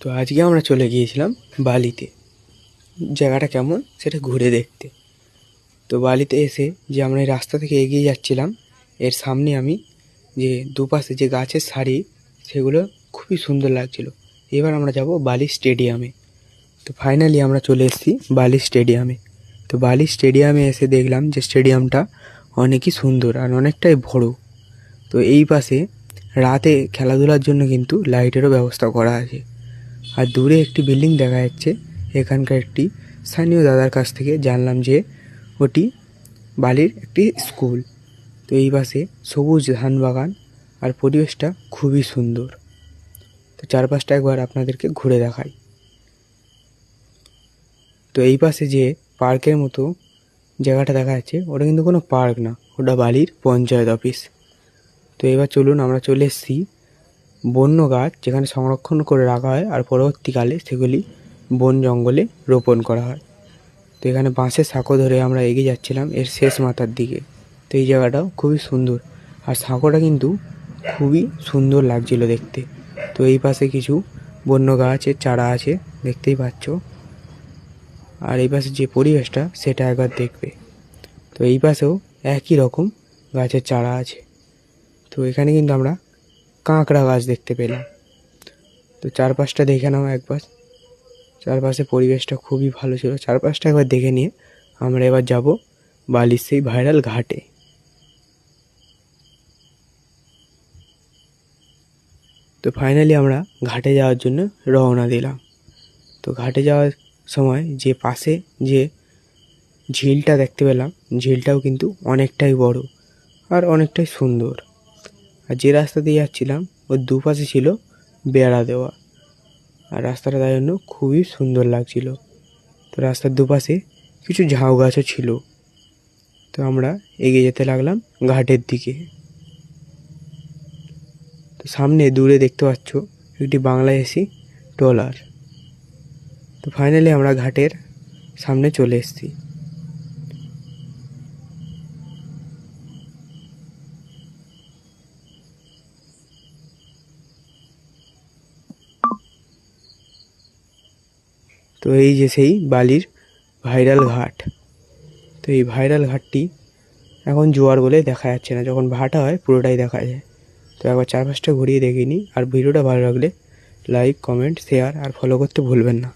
তো আজকে আমরা চলে গিয়েছিলাম বালিতে। জায়গাটা কেমন সেটা ঘুরে দেখতে। তো বালিতে এসে যে আমরা এই রাস্তা থেকে এগিয়ে যাচ্ছিলাম, এর সামনে আমি যে দুপাশে যে গাছের সারি সেগুলো খুবই সুন্দর লাগছিল। এবার আমরা যাব বালি স্টেডিয়ামে। তো ফাইনালি আমরা চলে এসেছি বালি স্টেডিয়ামে। তো বালি স্টেডিয়ামে এসে দেখলাম যে স্টেডিয়ামটা অনেকই সুন্দর আর অনেকটাই বড়। তো এই পাশে রাতে খেলাধুলার জন্য কিন্তু লাইটেরও ব্যবস্থা করা আছে। আর দূরে একটি বিল্ডিং দেখা যাচ্ছে। এখানকার একটি স্থানীয় দাদার কাছ থেকে জানলাম যে ওটি বালির একটি স্কুল। তো এই পাশে সবুজ ধান বাগান আর পরিবেশটা খুবই সুন্দর। তো চারপাশটা একবার আপনাদেরকে ঘুরে দেখাই। তো এই পাশে যে পার্কের মতো জায়গাটা দেখা যাচ্ছে, ওটা কিন্তু কোনো পার্ক না, ওটা বালির পঞ্চায়েত অফিস। তো এবার চলুন, আমরা চলে এসেছি বন্য গাছ যেখানে সংরক্ষণ করে রাখা হয় আর পরবর্তীকালে সেগুলি বন জঙ্গলে রোপণ করা হয়। তো এখানে বাঁশের সাঁকো ধরে আমরা এগিয়ে যাচ্ছিলাম এর শেষ মাথার দিকে। তো এই জায়গাটাও খুবই সুন্দর আর সাঁকোটা কিন্তু খুবই সুন্দর লাগছিল দেখতে। তো এই পাশে কিছু বন্য গাছের চারা আছে, দেখতেই পাচ্ছ। আর এই পাশে যে পরিবেশটা সেটা একবার দেখবে। তো এই পাশেও একই রকম গাছের চারা আছে। তো এখানে কিন্তু আমরা কাঁকড়া গাছ দেখতে পেলাম। তো চারপাশটা দেখে নাও একবার। চারপাশে পরিবেশটা খুবই ভালো ছিল। চারপাশটা একবার দেখে নিয়ে আমরা এবার যাব বালির সেই ভাইরাল ঘাটে। তো ফাইনালি আমরা ঘাটে যাওয়ার জন্য রওনা দিলাম। তো ঘাটে যাওয়ার সময় যে পাশে যে ঝিলটা দেখতে পেলাম, ঝিলটাও কিন্তু অনেকটাই বড় আর অনেকটাই সুন্দর। আর যে রাস্তা দিয়ে যাচ্ছিলাম ওর দুপাশে ছিল বেড়া দেওয়া, আর রাস্তাটা তাই জন্য খুবই সুন্দর লাগছিল। তো রাস্তার দুপাশে কিছু ঝাউ গাছও ছিল। তো আমরা এগিয়ে যেতে লাগলাম ঘাটের দিকে। তো সামনে দূরে দেখতে পাচ্ছ একটি বাংলাদেশি ট্রলার। তো ফাইনালি আমরা ঘাটের সামনে চলে এসেছি। তো এই যে সেই বালির ভাইরাল ঘাট। তো এই ভাইরাল ঘাটটি এখন জোয়ার বলে দেখা যাচ্ছে না, যখন ভাটা হয় পুরোটাই দেখা যায়। তো একবার চারপাশটা ঘুরিয়ে দেখে নিই। আর ভিডিওটা ভালো লাগলে লাইক, কমেন্ট, শেয়ার আর ফলো করতে ভুলবেন না।